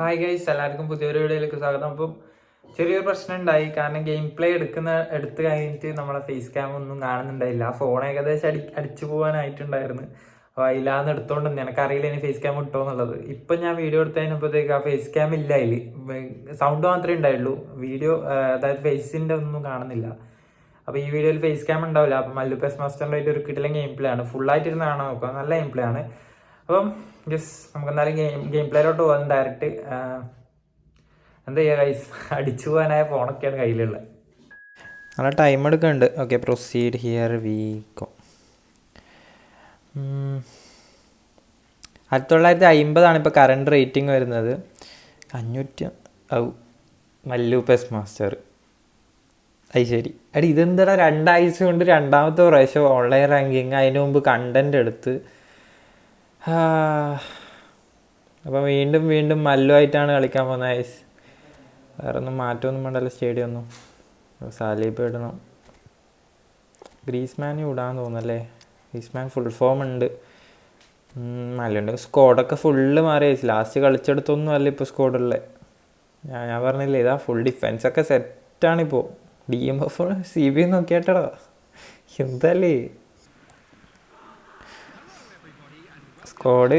Hi guys, എല്ലാവർക്കും പുതിയൊരു വീഡിയോയിലേക്ക് സ്വാഗതം. അപ്പം ചെറിയൊരു പ്രശ്നം ഉണ്ടായി. കാരണം ഗെയിം പ്ലേ എടുത്ത് കഴിഞ്ഞിട്ട് നമ്മളെ ഫേസ് ക്യാം ഒന്നും കാണുന്നുണ്ടായില്ല. ആ ഫോൺ ഏകദേശം അടിച്ചു പോകാനായിട്ടുണ്ടായിരുന്നു. അപ്പോൾ അതിലാന്ന് എടുത്തോണ്ട് എനിക്കറിയില്ല ഇനി ഫേസ് ക്യാം ഇട്ടോ എന്നുള്ളത്. ഇപ്പം ഞാൻ വീഡിയോ എടുത്ത് കഴിഞ്ഞപ്പോഴത്തേക്ക് ആ ഫേസ് ക്യാം ഇല്ല. അതിൽ സൗണ്ട് മാത്രമേ ഉണ്ടായുള്ളൂ. വീഡിയോ അതായത് ഫേസിൻ്റെ ഒന്നും കാണുന്നില്ല. അപ്പോൾ ഈ വീഡിയോയിൽ ഫേസ് ക്യാം ഉണ്ടാവില്ല. അപ്പം മല്ലു പെസ് മാസ്റ്ററിൻ്റെ ആയിട്ട് ഒരു കിട്ടില്ല ഗെയിം പ്ലേ ആണ്. ഫുള്ളായിട്ട് ഇരുന്ന് കാണാൻ നോക്കുക. നല്ല ഗെയിം പ്ലേ ആണ്. അപ്പം യെസ്, നമുക്ക് എന്തായാലും ഗെയിം പ്ലേയിലോട്ട് പോകാൻ ഡയറക്റ്റ്. എന്താ ചെയ്യുക ഗൈസ്, അടിച്ചു പോകാനായ ഫോണൊക്കെയാണ് കയ്യിലുള്ളത്. നല്ല ടൈം എടുക്കുന്നുണ്ട്. Okay, proceed here we go. 1950 ഇപ്പോൾ കറണ്ട് റേറ്റിംഗ് വരുന്നത്. 500 മല്ലു പെസ് മാസ്റ്റർ. അത് ശരി. അടി ഇതെന്താ 2 ആഴ്ച കൊണ്ട് രണ്ടാമത്തെ പ്രാവശ്യം ഓൺലൈൻ റാങ്കിങ്. അതിന് മുമ്പ് കണ്ടന്റ് എടുത്ത്. അപ്പം വീണ്ടും വീണ്ടും മല്ലു ആയിട്ടാണ് കളിക്കാൻ പോകുന്നത് ഐസ്. വേറെ ഒന്നും മാറ്റമൊന്നും വേണ്ടല്ലോ സ്റ്റേഡിയം ഒന്നും. സാലിബ് ഇടണം. ഗ്രീസ്മാനും ഇടാന്ന് തോന്നുന്നല്ലേ. ഗ്രീസ്മാൻ ഫുൾ ഫോം ഉണ്ട്. മല്ലുണ്ട്. സ്ക്വാഡൊക്കെ ഫുള്ള് മാറി. ലാസ്റ്റ് കളിച്ചെടുത്തൊന്നും അല്ല ഇപ്പോൾ സ്ക്വാഡുള്ളത്. ഞാൻ പറഞ്ഞില്ലേ, ഇതാ ഫുൾ ഡിഫെൻസൊക്കെ സെറ്റാണിപ്പോൾ. DMF CB നോക്കിയാട്ടടാ, എന്തല്ലേ സ്ക്വാഡ്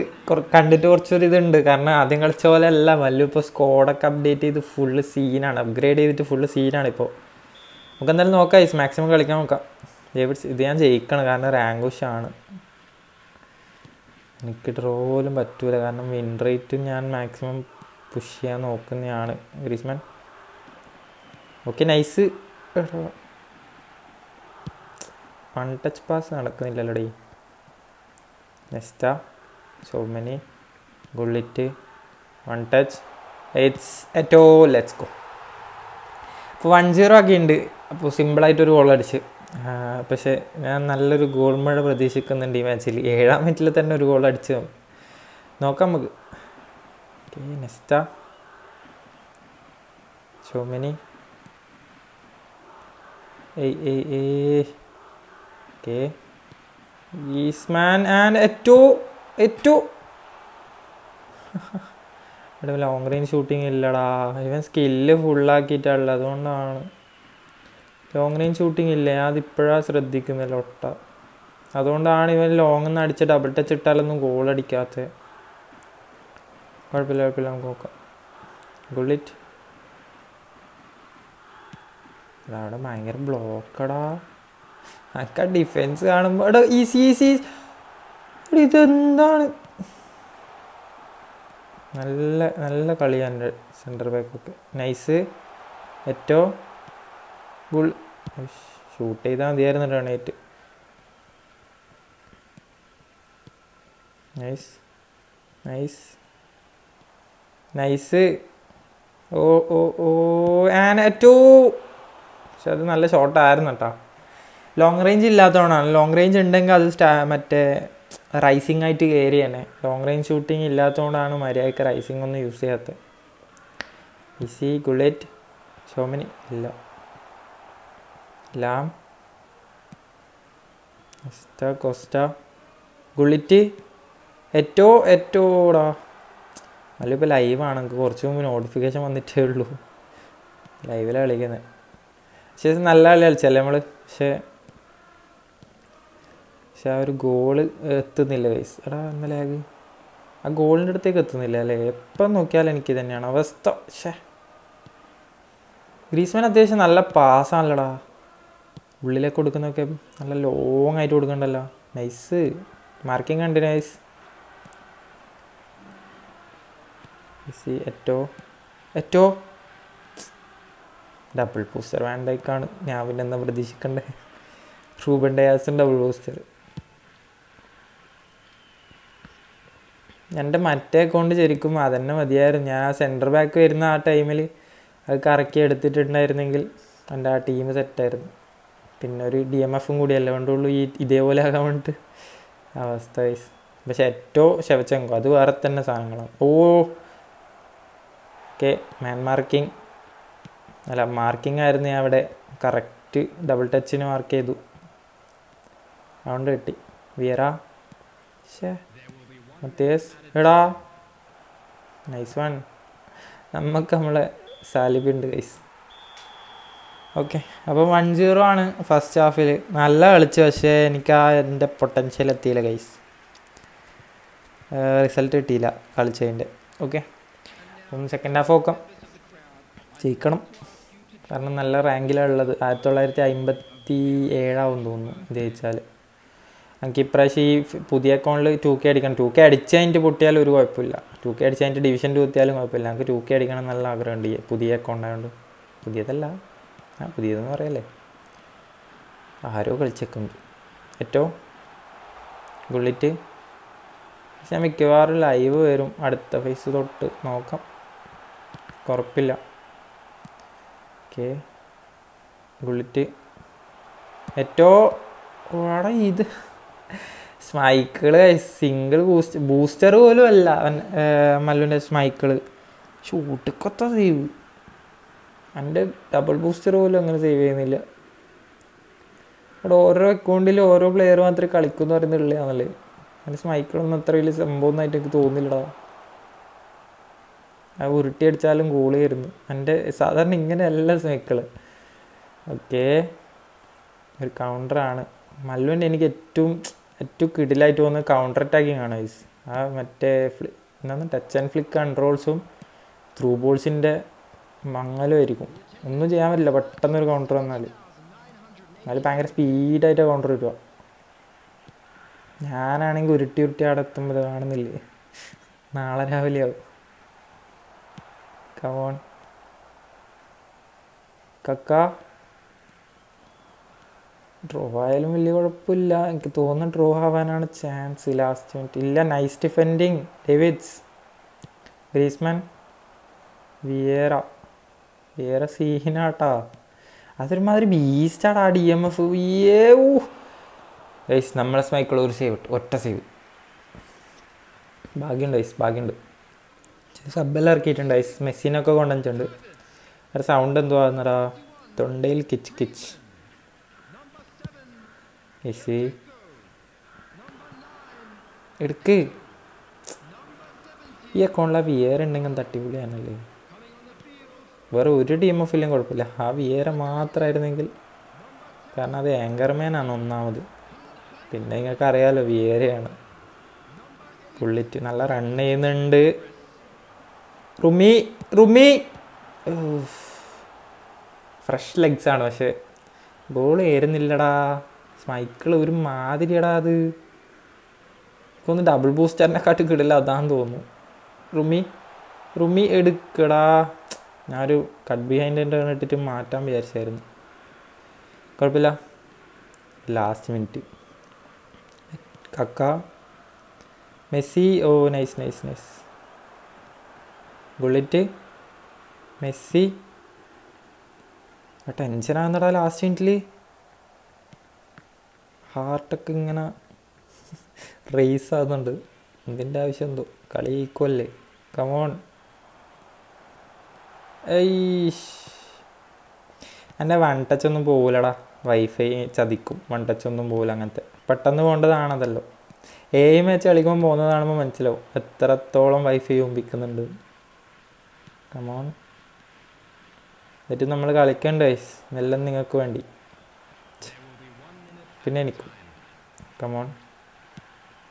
കണ്ടിട്ട് കുറച്ചൊരു ഇതുണ്ട്. കാരണം ആദ്യം കളിച്ച പോലെ അല്ല മല്ലു. ഇപ്പോൾ സ്ക്വാഡൊക്കെ അപ്ഡേറ്റ് ചെയ്ത് ഫുള്ള് സീനാണ്. അപ്ഗ്രേഡ് ചെയ്തിട്ട് ഫുള്ള് സീനാണ് ഇപ്പോൾ. നമുക്ക് എന്തായാലും നോക്കാം, മാക്സിമം കളിക്കാൻ നോക്കാം. ഇത് ഞാൻ ജയിക്കണം, കാരണം റാങ്ക് പുഷാണ്. എനിക്ക് ഡ്രോ പോലും പറ്റൂല, കാരണം വിൻ റേറ്റ് ഞാൻ മാക്സിമം പുഷ് ചെയ്യാൻ നോക്കുന്നതാണ്. Griezmann okay, nice. One touch pass നടക്കുന്നില്ലല്ലോ ഡേ. നെസ്റ്റ, സോമനി, Gullit, one touch. It's Eto'o, let's go. ഇപ്പോൾ 1-0 ഒക്കെ ഉണ്ട്. അപ്പോൾ സിമ്പിളായിട്ടൊരു ഗോൾ അടിച്ച്. പക്ഷേ ഞാൻ നല്ലൊരു ഗോൾ മഴ പ്രതീക്ഷിക്കുന്നുണ്ട് ഈ മാച്ചിൽ. 7-ാം മിനിറ്റിൽ തന്നെ ഒരു ഗോൾ അടിച്ച് നോക്കാം നമുക്ക്. ഓക്കെ, നെസ്റ്റ, സോമനി, ഓക്കെ, ഈസ്മാൻ ആൻഡ് എറ്റോ. ഇവിടെ ലോങ് റേഞ്ച് ഷൂട്ടിങ് ഇല്ലടാ. ഇവൻ സ്കില്ല് ഫുള്ളാക്കിയിട്ടുള്ളത്, അതുകൊണ്ടാണ്. ലോങ് റേഞ്ച് ഷൂട്ടിങ് ഇല്ല. ഞാൻ അതിപ്പോഴാണ് ശ്രദ്ധിക്കുന്നത് ഒട്ട. അതുകൊണ്ടാണ് ഇവൻ ലോങ് നിന്ന് അടിച്ച് ഡബിൾ ടച്ച് ഇട്ടാലൊന്നും ഗോൾ അടിക്കാത്തത്. കുഴപ്പമില്ല നമുക്ക് നോക്കാം. ഗുള്ളിറ്റ്, അവിടെ ഭയങ്കര ബ്ലോക്കടാ. എനിക്ക് ആ ഡിഫെൻസ് കാണുമ്പോൾ എടാ ഈസി. ഇതെന്താണ്? നല്ല കളിയാണ് എൻ്റെ സെൻറ്റർ ബാക്കൊക്കെ. നൈസ്. ഏറ്റവും ഗുൾ ഷൂട്ട് ചെയ്താൽ മതിയായിരുന്നു ഡൊണേറ്റ്. നൈസ്. പക്ഷെ അത് നല്ല ഷോട്ടായിരുന്നു കേട്ടോ. ലോങ് റേഞ്ച് ഇല്ലാത്തതുകൊണ്ടാണ്. ലോങ് റേഞ്ച് ഉണ്ടെങ്കിൽ അത് മറ്റേ റൈസിങ് ആയിട്ട് കയറി തന്നെ. ലോങ് റേഞ്ച് ഷൂട്ടിങ് ഇല്ലാത്തതുകൊണ്ടാണ് മര്യാദയ്ക്ക് റൈസിങ് ഒന്നും യൂസ് ചെയ്യാത്തത്. ഈസി. ഗുള്ളറ്റ്, ഷോമിനി ഇല്ല. ലാം, കോസ്റ്റ, ഗുള്ളിറ്റ്, എറ്റോടാ. അതിലിപ്പോൾ ലൈവാണ്. എനിക്ക് കുറച്ച് മുമ്പ് നോട്ടിഫിക്കേഷൻ വന്നിട്ടേ ഉള്ളൂ. ലൈവിലാണ് കളിക്കുന്നത്. പക്ഷേ നല്ല കളി കളിച്ചല്ലേ നമ്മൾ. പക്ഷേ ആ ഒരു ഗോള് എത്തുന്നില്ല ഗൈസ്. എടാ എന്ന ലാഗ്. ആ ഗോളിൻ്റെ അടുത്തേക്ക് എത്തുന്നില്ല അല്ലേ. എപ്പം നോക്കിയാലും എനിക്ക് തന്നെയാണ് അവസ്ഥ. ഗ്രീസ്മാൻ അത്യാവശ്യം നല്ല പാസ്സാണല്ലോടാ. ഉള്ളിലേക്ക് കൊടുക്കുന്നതൊക്കെ നല്ല ലോങ് ആയിട്ട് കൊടുക്കണ്ടല്ലോ. നൈസ്. മാർക്കിംഗ് ഉണ്ട്. നൈസ്. ഏറ്റോ ഡബിൾ പോസ്റ്റർ വാൻഡൈക്കാണ്. ഞാൻ പിന്നെ എന്താ പ്രതീക്ഷിക്കണ്ടേ. റൂബൻ ഡയാസും ഡബിൾ പോസ്റ്റർ. എൻ്റെ മറ്റേ അക്കൗണ്ട് ശരിക്കും അതന്നെ മതിയായിരുന്നു. ഞാൻ സെൻറ്റർ ബാക്ക് വരുന്ന ആ ടൈമിൽ അത് കറക്കി എടുത്തിട്ടുണ്ടായിരുന്നെങ്കിൽ എൻ്റെ ആ ടീം സെറ്റായിരുന്നു. പിന്നെ ഒരു DMF കൂടിയല്ലേ വേണ്ടുള്ളൂ ഇതേപോലെ ആകാൻ വേണ്ടിയിട്ട്. അവസ്ഥ വൈസ്. പക്ഷെ ഏറ്റവും ശവച്ചെങ്കോ അത് വേറെ തന്നെ സാധനങ്ങളാണ്. ഓക്കെ, മാർക്കിംഗ് ആയിരുന്നു. ഞാൻ അവിടെ കറക്റ്റ് ഡബിൾ ടച്ചിന് മാർക്ക് ചെയ്തു. അതുകൊണ്ട് കിട്ടി. വിയറ, മത്തേസ്, എടാ നൈസ് വൺ. നമുക്ക് നമ്മളെ സാലിബുണ്ട് ഗൈസ്. ഓക്കെ, അപ്പോൾ 1-0 ആണ് ഫസ്റ്റ് ഹാഫിൽ. നല്ല കളിച്ചു, പക്ഷേ എനിക്ക് എൻ്റെ പൊട്ടൻഷ്യൽ എത്തിയില്ല ഗൈസ്. റിസൾട്ട് കിട്ടിയില്ല കളിച്ചതിൻ്റെ. ഓക്കെ, അപ്പം സെക്കൻഡ് ഹാഫ് നോക്കാം. ജയിക്കണം, കാരണം നല്ല റാങ്കിലാണ് ഉള്ളത്. 1957 തോന്നുന്നു ജയിച്ചാൽ. എനിക്ക് ഇപ്രാവശ്യം ഈ പുതിയ അക്കൗണ്ടിൽ 2K അടിക്കണം. 2K അടിച്ച് കഴിഞ്ഞിട്ട് പൊട്ടിയാലും ഒരു കുഴപ്പമില്ല. 2K അടിച്ച് കഴിഞ്ഞിട്ട് ഡിവിഷൻ 2 എത്തിയാലും കുഴപ്പമില്ല. എനിക്ക് 2K അടിക്കണം നല്ല ആഗ്രഹമുണ്ട്. പുതിയ അക്കൗണ്ട് ആയതുകൊണ്ട്. പുതിയതല്ല, പുതിയതെന്ന് പറയല്ലേ, ആരോ കളിച്ചേക്കുന്നത് ഏറ്റവും ഗുള്ളിറ്റ്. പക്ഷെ മിക്കവാറും ലൈവ് വരും അടുത്ത ഫേസ് തൊട്ട്, നോക്കാം, കുഴപ്പമില്ല. ഓക്കെ, ഗുള്ളിറ്റ് ഏറ്റവും ഇത് സ്മൈക്കിള് സിംഗിൾ ബൂസ്റ്റർ പോലും അല്ല മല്ലുവിൻ്റെ സ്മൈക്കിള്. ഷൂട്ടിക്കൊത്ത സേവ്, എൻ്റെ ഡബിൾ ബൂസ്റ്റർ പോലും അങ്ങനെ സേവ് ചെയ്യുന്നില്ല. അവിടെ ഓരോ അക്കൗണ്ടിൽ ഓരോ പ്ലെയർ മാത്രമേ കളിക്കുമെന്ന് പറയുന്നുള്ളതാണല്ലേ. എൻ്റെ സ്മൈക്കിളൊന്നും അത്ര വലിയ സംഭവമൊന്നായിട്ട് എനിക്ക് തോന്നുന്നില്ലടാ. ആ ഉരുട്ടി അടിച്ചാലും ഗോളി വരുന്നു. എൻ്റെ സാധാരണ ഇങ്ങനെയല്ല സ്മൈക്കിള്. ഓക്കെ, ഒരു കൗണ്ടറാണ് മല്ലുവിൻ്റെ. എനിക്ക് ഏറ്റവും കിടിലായിട്ട് തോന്നുന്നത് കൗണ്ടർ അറ്റാക്കിങ് ആണ് ഗൈസ്. ആ മറ്റേ എന്താണ് ടച്ച് ആൻഡ് ഫ്ലിക്ക് കൺട്രോൾസും ത്രൂ ബോൾസിൻ്റെ മങ്ങലുമായിരിക്കും. ഒന്നും ചെയ്യാൻ പറ്റില്ല പെട്ടെന്നൊരു കൗണ്ടർ വന്നാൽ. എന്നാലും ഭയങ്കര സ്പീഡായിട്ട് കൗണ്ടർ കിട്ടുക. ഞാനാണെങ്കിൽ ഉരുട്ടി അവിടെ എത്തുമ്പോൾ ഇത് കാണുന്നില്ലേ, നാളെ രാവിലെ ആവും. കമോൺ കക്ക. ഡ്രോ ആയാലും വലിയ കുഴപ്പമില്ല. എനിക്ക് തോന്നുന്നു ഡ്രോ ആവാനാണ് ചാൻസ് ലാസ്റ്റ് മിനിറ്റ്. ഇല്ല, nice defending Davids. Griezmann, Vieira സീനാട്ടാ. അതൊരുമാതിരി ബീസ്റ്റാടാ DMF. ഗൈസ് നമ്മളെ സ്മൈക്കിൾ ഒരു സേവ് ഇട്ടു, ഒറ്റ സേവ്. ഭാഗ്യമുണ്ട് ഗൈസ്, ഭാഗ്യമുണ്ട്. സബ്ബെല്ലാം ഇറക്കിയിട്ടുണ്ട് ഗൈസ്. മെസ്സിനൊക്കെ കൊണ്ടുവന്നിട്ടുണ്ട്. ഒരു സൗണ്ട് എന്തോ ആകുന്നടാ തൊണ്ടയിൽ, കിച്ച് കിച്ച്. മെസ്സി എടുക്ക്. ഈ അക്കൗണ്ടിൽ വിയേറ ഉണ്ടെങ്കിൽ തട്ടിപ്പൊളിയാണല്ലേ. വേറെ ഒരു DMF-ലും കുഴപ്പമില്ല, ആ വിയേറ മാത്രമായിരുന്നെങ്കിൽ. കാരണം അത് ആങ്കർമാനാണ് ഒന്നാമത്. പിന്നെ നിങ്ങൾക്ക് അറിയാമല്ലോ വിയേറയാണ്. പുള്ളിറ്റ് നല്ല റൺ ചെയ്യുന്നുണ്ട്. റുമി ഫ്രഷ് ലെഗ്സാണ്, പക്ഷേ ബോൾ ഏറുന്നില്ലടാ. സ്മൈക്കിൾ ഒരു മാതിരിയടാ. അത് ഒന്ന് ഡബിൾ ബൂസ്റ്ററിനെക്കാട്ട് കിടില്ല അതാന്ന് തോന്നുന്നു. റുമി എടുക്കടാ. ഞാനൊരു കട്ട് ബിഹൈൻഡ് ഇട്ടിട്ട് മാറ്റാൻ വിചാരിച്ചായിരുന്നു. കുഴപ്പമില്ല, last minute. Kaka, Messi. Oh nice. Bullet, Messi. ടെൻഷനാകുന്നടാ ലാസ്റ്റ് മിനിറ്റിൽ. ഹാർട്ടൊക്കെ ഇങ്ങനെ റേസ് ആകുന്നുണ്ട്. എന്തിൻ്റെ ആവശ്യം എന്തോ, കളി ഈക്വല്ലേ. കമോൺ. എൻ്റെ വൺ ടച്ച് ഒന്നും പോകില്ലടാ, വൈഫൈ ചതിക്കും. വൺ ടച്ച് ഒന്നും പോകില്ല. അങ്ങനത്തെ പെട്ടെന്ന് പോകേണ്ടതാണതല്ലോ. മാച്ച് കളിക്കുമ്പോൾ പോകുന്നതാണെമ്പോൾ മനസ്സിലാവും എത്രത്തോളം വൈഫൈ ഒമ്പിക്കുന്നുണ്ട്. കമോൺ, എന്നിട്ട് നമ്മൾ കളിക്കണ്ട ഗൈസ്, എല്ലാം നിങ്ങൾക്ക് വേണ്ടി, പിന്നെ എനിക്കും. Come on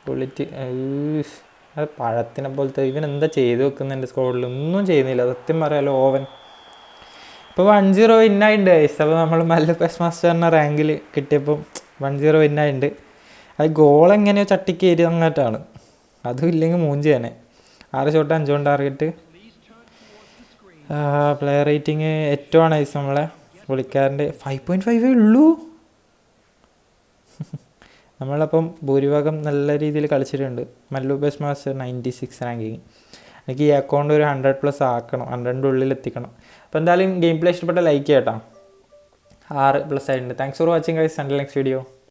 bullet. അത് പഴത്തിനെ പോലത്തെ. ഇവൻ എന്താ ചെയ്ത് വെക്കുന്നുണ്ട് സ്കോഡിൽ? ഒന്നും ചെയ്യുന്നില്ല സത്യം പറയാലോ. ഓവൻ ഇപ്പോൾ 1-0 വിന്നായിട്ടുണ്ട് ഗൈസ്. അപ്പോൾ നമ്മൾ മല്ലു പെസ് മാസ്റ്ററിൻ്റെ റാങ്കിൽ കിട്ടിയപ്പോൾ 1-0 വിന്നായിട്ടുണ്ട്. അത് ഗോളെങ്ങനെയോ ചട്ടിക്ക് കയറി അങ്ങോട്ടാണ്. അതും ഇല്ലെങ്കിൽ മൂഞ്ചി തന്നെ. 6 ഷോട്ട് 5 ടാർഗറ്റ്. പ്ലെയർ റേറ്റിംഗ് ഏറ്റവും ആണ് ഗൈസ് നമ്മളെ പുള്ളിക്കാരൻ്റെ. 5.5 ഉള്ളൂ. നമ്മളപ്പം ഭൂരിഭാഗം നല്ല രീതിയിൽ കളിച്ചിട്ടുണ്ട്. മല്ലു ബെസ് മാസ്റ്റർ 96 റാങ്കിങ്. എനിക്ക് ഈ അക്കൗണ്ട് ഒരു 100+ ആക്കണം, 100ൻ്റെ ഉള്ളിൽ എത്തിക്കണം. അപ്പോൾ എന്തായാലും ഗെയിം പ്ലേ ഇഷ്ടപ്പെട്ട ലൈക്ക് ചെയ്യട്ടോ. 6+ ആയിട്ടുണ്ട്. Thanks for watching guys. Until next video.